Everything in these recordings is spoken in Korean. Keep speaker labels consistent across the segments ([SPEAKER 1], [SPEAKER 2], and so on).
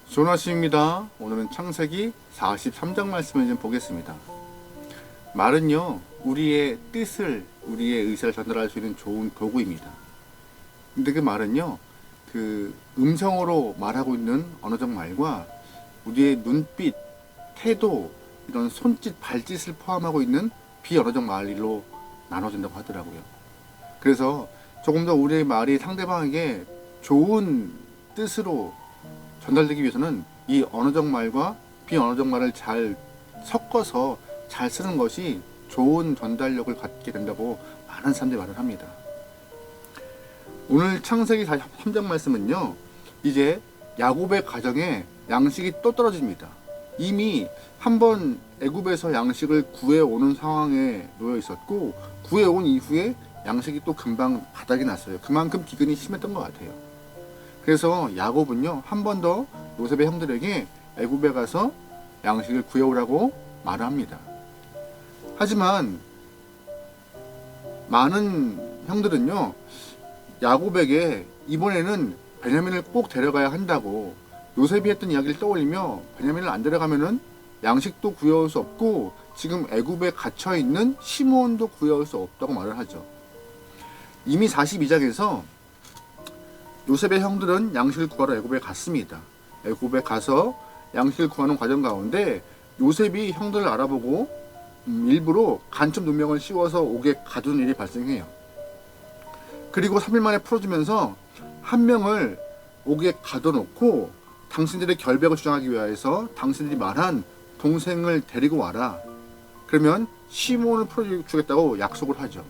[SPEAKER 1] 좋은 아침입니다. 오늘은 창세기 43장 말씀을 좀 보겠습니다. 말은요, 우리의 뜻을, 우리의 의사를 전달할 수 있는 좋은 도구입니다. 근데 그 말은요, 그 음성으로 말하고 있는 언어적 말과 우리의 눈빛, 태도, 이런 손짓, 발짓을 포함하고 있는 비언어적 말로 나눠진다고 하더라고요. 그래서 조금 더 우리의 말이 상대방에게 좋은 뜻으로 전달되기 위해서는 이 언어적 말과 비언어적 말을 잘 섞어서 잘 쓰는 것이 좋은 전달력을 갖게 된다고 많은 사람들이 말을 합니다. 오늘 창세기 43장 말씀은요, 이제 야곱의 가정에 양식이 또 떨어집니다. 이미 한번 애굽에서 양식을 구해오는 상황에 놓여 있었고, 구해온 이후에 양식이 또 금방 바닥이 났어요. 그만큼 기근이 심했던 것 같아요. 그래서 야곱은요, 한 번 더 요셉의 형들에게 애굽에 가서 양식을 구해오라고 말을 합니다. 하지만 많은 형들은요, 야곱에게 이번에는 베냐민을 꼭 데려가야 한다고 요셉이 했던 이야기를 떠올리며, 베냐민을 안 데려가면은 양식도 구해올 수 없고 지금 애굽에 갇혀있는 시므온도 구해올 수 없다고 말을 하죠. 이미 42장에서 요셉의 형들은 양식을 구하러 애굽에 갔습니다. 애굽에 가서 양식을 구하는 과정 가운데 요셉이 형들을 알아보고 일부러 간첩 누명을 씌워서 옥에 가두는 일이 발생해요. 그리고 3일 만에 풀어주면서 한 명을 옥에 가둬놓고 당신들의 결백을 주장하기 위해서 당신들이 말한 동생을 데리고 와라. 그러면 시므온을 풀어주겠다고 약속을 하죠.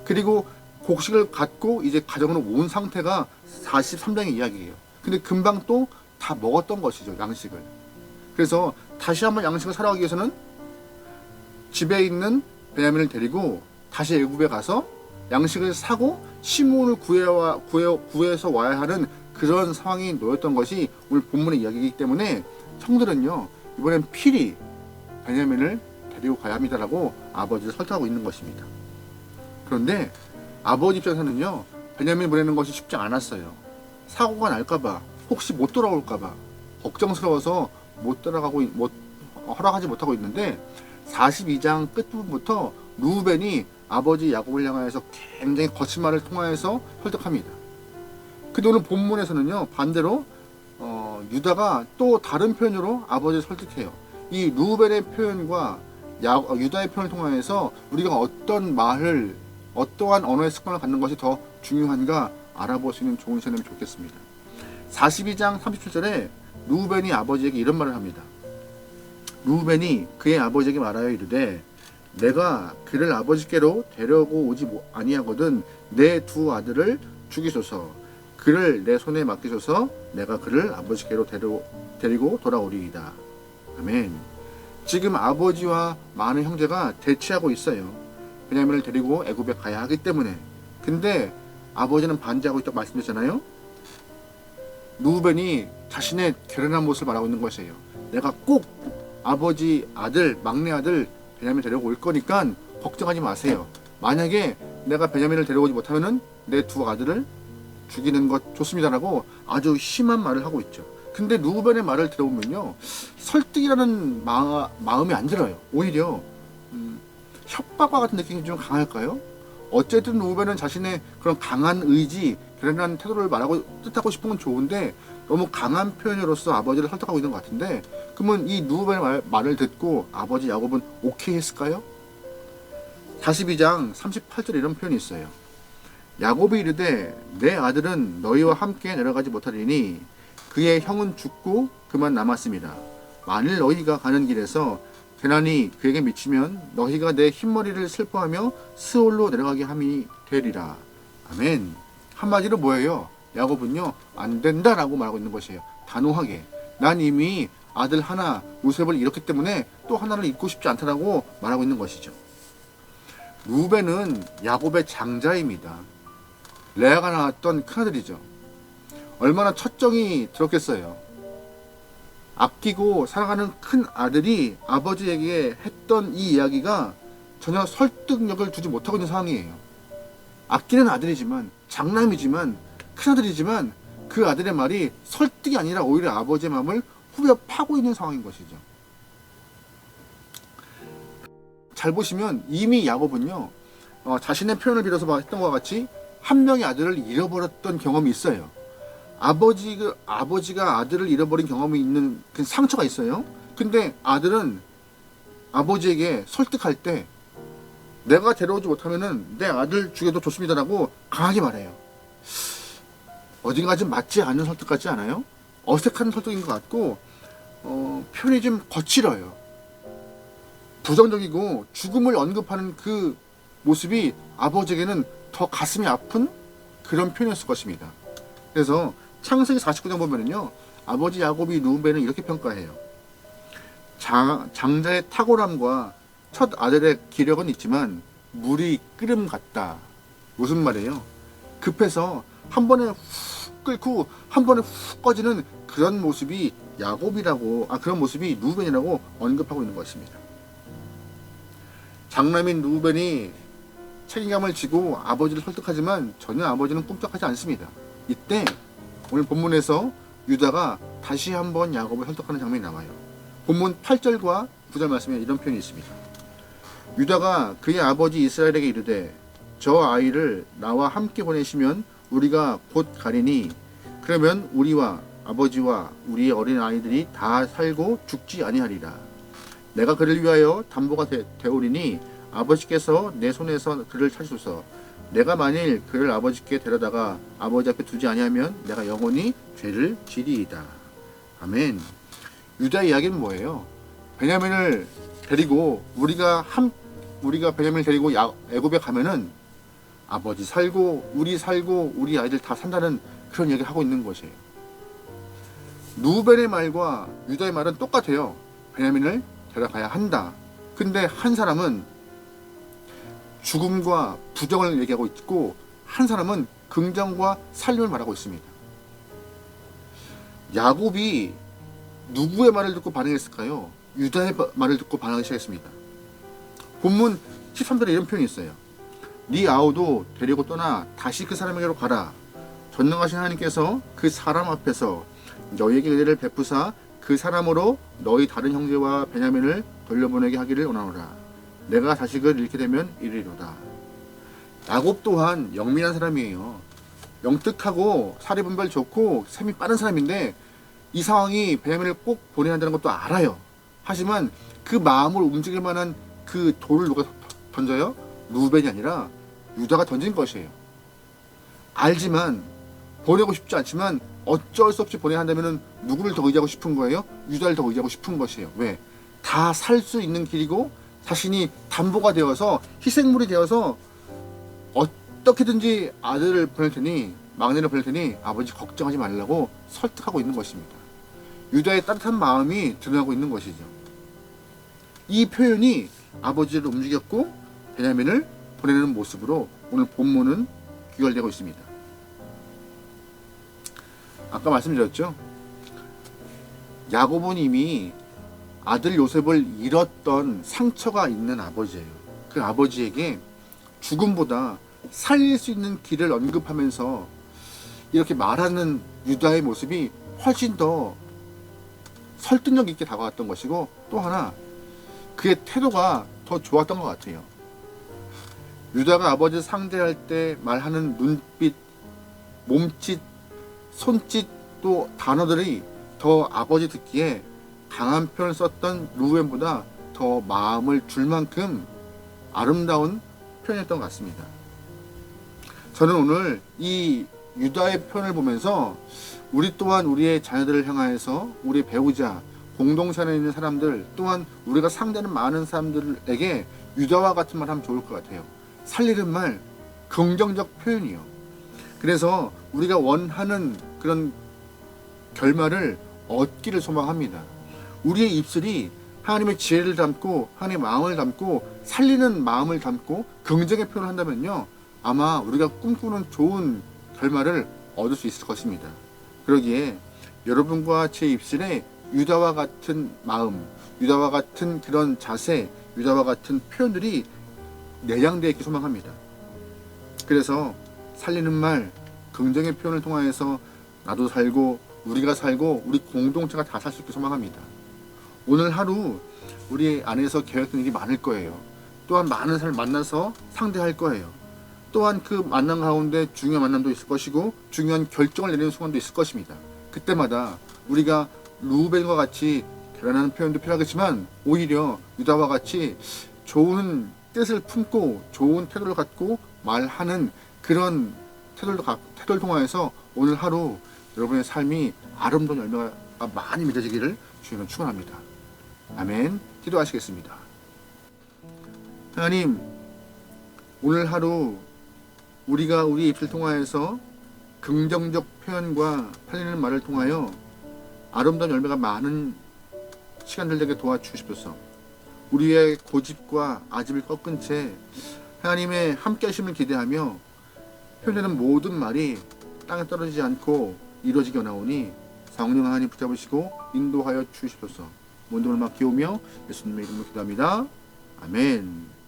[SPEAKER 1] 그리고 곡식을 갖고 이제 가정으로 온 상태가 43장의 이야기예요. 근데 금방 또 다 먹었던 것이죠, 양식을. 그래서 다시 한번 양식을 사러 가기 위해서는 집에 있는 베냐민을 데리고 다시 애굽에 가서 양식을 사고 시므온을 구해서 와야 하는 그런 상황이 놓였던 것이 오늘 본문의 이야기이기 때문에 형들은요, 이번엔 필히 베냐민을 데리고 가야 합니다라고 아버지를 설득하고 있는 것입니다. 그런데 아버지 입장에서는요, 베냐민 보내는 것이 쉽지 않았어요. 사고가 날까봐, 혹시 못 돌아올까봐 걱정스러워서 허락하지 못하고 있는데, 42장 끝부분부터 루벤이 아버지 야곱을 향하여서 굉장히 거친 말을 통하여서 설득합니다. 근데 오늘 본문에서는요, 반대로 유다가 또 다른 표현으로 아버지를 설득해요. 이 루벤의 표현과 유다의 표현을 통하여서 우리가 어떤 말을, 어떠한 언어의 습관을 갖는 것이 더 중요한가 알아볼 수 있는 좋은 시간이면 좋겠습니다. 42장 37절에 루벤이 아버지에게 이런 말을 합니다. 루벤이 그의 아버지에게 말하여 이르되 내가 그를 아버지께로 데려오고 오지 아니하거든 내 두 아들을 죽이소서. 그를 내 손에 맡기소서. 내가 그를 아버지께로 데리고 돌아오리이다. 아멘. 지금 아버지와 많은 형제가 대치하고 있어요. 베냐민을 데리고 애굽에 가야 하기 때문에. 근데 아버지는 반대하고 있다고 말씀드렸잖아요. 루벤이 자신의 결연한 모습을 말하고 있는 것이에요. 내가 꼭 아버지 아들, 막내 아들 베냐민 데려고 올 거니까 걱정하지 마세요. 만약에 내가 베냐민을 데려오지 못하면은 내 두 아들을 죽이는 것 좋습니다라고 아주 심한 말을 하고 있죠. 근데 루벤의 말을 들어보면요, 설득이라는 마음이 안 들어요. 오히려 협박과 같은 느낌이 좀 강할까요? 어쨌든 루벤은 자신의 그런 강한 의지, 결연한 태도를 뜻하고 싶은 건 좋은데 너무 강한 표현으로서 아버지를 설득하고 있는 것 같은데, 그러면 이 루벤의 말을 듣고 아버지 야곱은 오케이 했을까요? 42장 38절에 이런 표현이 있어요. 야곱이 이르되 내 아들은 너희와 함께 내려가지 못하리니 그의 형은 죽고 그만 남았습니다. 만일 너희가 가는 길에서 대난이 그에게 미치면 너희가 내 흰머리를 슬퍼하며 스올로 내려가게 함이 되리라. 아멘. 한마디로 뭐예요? 야곱은요, 안 된다라고 말하고 있는 것이에요. 단호하게. 난 이미 아들 하나, 요셉을 잃었기 때문에 또 하나를 잃고 싶지 않다라고 말하고 있는 것이죠. 루벤은 야곱의 장자입니다. 레아가 낳았던 큰아들이죠. 얼마나 첫정이 들었겠어요. 아끼고 사랑하는 큰 아들이 아버지에게 했던 이 이야기가 전혀 설득력을 주지 못하고 있는 상황이에요. 아끼는 아들이지만, 장남이지만, 큰아들이지만 그 아들의 말이 설득이 아니라 오히려 아버지의 마음을 후벼 파고 있는 상황인 것이죠. 잘 보시면 이미 야곱은요, 자신의 표현을 빌어서 했던 것과 같이 한 명의 아들을 잃어버렸던 경험이 있어요. 아버지가 아들을 잃어버린 경험이 있는 그 상처가 있어요. 근데 아들은 아버지에게 설득할 때 내가 데려오지 못하면은 내 아들 죽여도 좋습니다라고 강하게 말해요. 어딘가 좀 맞지 않는 설득 같지 않아요? 어색한 설득인 것 같고 표현이 좀 거칠어요. 부정적이고 죽음을 언급하는 그 모습이 아버지에게는 더 가슴이 아픈 그런 표현이었을 것입니다. 그래서 창세기 49장 보면은요, 아버지 야곱이 루벤을 이렇게 평가해요. 장자의 탁월함과 첫 아들의 기력은 있지만 물이 끓음 같다. 무슨 말이에요? 급해서 한 번에 훅 끓고 한 번에 훅 꺼지는 그런 모습이 그런 모습이 루벤이라고 언급하고 있는 것입니다. 장남인 루벤이 책임감을 지고 아버지를 설득하지만 전혀 아버지는 꿈쩍하지 않습니다. 이때 오늘 본문에서 유다가 다시 한번 야곱을 설득하는 장면이 나와요. 본문 8절과 9절 말씀에 이런 표현이 있습니다. 유다가 그의 아버지 이스라엘에게 이르되 저 아이를 나와 함께 보내시면 우리가 곧 가리니 그러면 우리와 아버지와 우리의 어린 아이들이 다 살고 죽지 아니하리라. 내가 그를 위하여 담보가 되오리니 아버지께서 내 손에서 그를 찾으소서. 내가 만일 그를 아버지께 데려다가 아버지 앞에 두지 아니하면 내가 영원히 죄를 지리이다. 아멘. 유다의 이야기는 뭐예요? 베냐민을 데리고 우리가 베냐민을 데리고 애굽에 가면은 아버지 살고 우리 아이들 다 산다는 그런 얘기를 하고 있는 것이에요. 루벤의 말과 유다의 말은 똑같아요. 베냐민을 데려가야 한다. 근데 한 사람은 죽음과 부정을 얘기하고 있고 한 사람은 긍정과 살림을 말하고 있습니다. 야곱이 누구의 말을 듣고 반응했을까요? 유다의 말을 듣고 반응하기 시작했습니다. 본문 13절에 이런 표현이 있어요. 네 아우도 데리고 떠나 다시 그 사람에게로 가라. 전능하신 하나님께서 그 사람 앞에서 너희에게 은혜를 베푸사 그 사람으로 너희 다른 형제와 베냐민을 돌려보내게 하기를 원하노라. 내가 자식을 잃게 되면 이르리로다. 야곱 또한 영민한 사람이에요. 영특하고 사리분별 좋고 셈이 빠른 사람인데 이 상황이 베냐민을 꼭 보내야 한다는 것도 알아요. 하지만 그 마음을 움직일 만한 그 돌을 누가 던져요? 루벤이 아니라 유다가 던진 것이에요. 알지만 보내고 싶지 않지만 어쩔 수 없이 보내야 한다면 누구를 더 의지하고 싶은 거예요? 유다를 더 의지하고 싶은 것이에요. 왜? 다 살 수 있는 길이고 자신이 담보가 되어서 희생물이 되어서 어떻게든지 아들을 보낼 테니 막내를 보낼 테니 아버지 걱정하지 말라고 설득하고 있는 것입니다. 유다의 따뜻한 마음이 드러나고 있는 것이죠. 이 표현이 아버지를 움직였고 베냐민을 보내는 모습으로 오늘 본문은 귀결되고 있습니다. 아까 말씀드렸죠. 야곱은 이미 아들 요셉을 잃었던 상처가 있는 아버지예요. 그 아버지에게 죽음보다 살릴 수 있는 길을 언급하면서 이렇게 말하는 유다의 모습이 훨씬 더 설득력 있게 다가왔던 것이고 또 하나 그의 태도가 더 좋았던 것 같아요. 유다가 아버지를 상대할 때 말하는 눈빛, 몸짓, 손짓 또 단어들이 더 아버지 듣기에 강한 표현을 썼던 루벤보다 더 마음을 줄 만큼 아름다운 표현이었던 것 같습니다. 저는 오늘 이 유다의 표현을 보면서 우리 또한 우리의 자녀들을 향하여서 우리 배우자, 공동체에 있는 사람들 또한 우리가 상대하는 많은 사람들에게 유다와 같은 말 하면 좋을 것 같아요. 살리는 말, 긍정적 표현이요. 그래서 우리가 원하는 그런 결말을 얻기를 소망합니다. 우리의 입술이 하나님의 지혜를 담고 하나님의 마음을 담고 살리는 마음을 담고 긍정의 표현을 한다면요 아마 우리가 꿈꾸는 좋은 결말을 얻을 수 있을 것입니다. 그러기에 여러분과 제 입술에 유다와 같은 마음, 유다와 같은 그런 자세, 유다와 같은 표현들이 내장되어 있기 소망합니다. 그래서 살리는 말, 긍정의 표현을 통하여서 나도 살고 우리가 살고 우리 공동체가 다 살 수 있게 소망합니다. 오늘 하루 우리 안에서 계획된 일이 많을 거예요. 또한 많은 사람을 만나서 상대할 거예요. 또한 그 만남 가운데 중요한 만남도 있을 것이고 중요한 결정을 내리는 순간도 있을 것입니다. 그때마다 우리가 루벤과 같이 결연한 표현도 필요하겠지만 오히려 유다와 같이 좋은 뜻을 품고 좋은 태도를 갖고 말하는 그런 태도를 통하여서 오늘 하루 여러분의 삶이 아름다운 열매가 많이 맺어지기를 주님은 축원합니다. 아멘. 기도하시겠습니다. 하나님, 오늘 하루 우리가 우리 입술 통하여서 긍정적 표현과 살리는 말을 통하여 아름다운 열매가 많은 시간들 되게 도와주십소서. 우리의 고집과 아집을 꺾은 채 하나님의 함께 하심을 기대하며 표현되는 모든 말이 땅에 떨어지지 않고 이루어지게 원하오니 성령 하나님 붙잡으시고 인도하여 주십소서. 모든 걸 맡기오며 예수님의 이름으로 기도합니다. 아멘.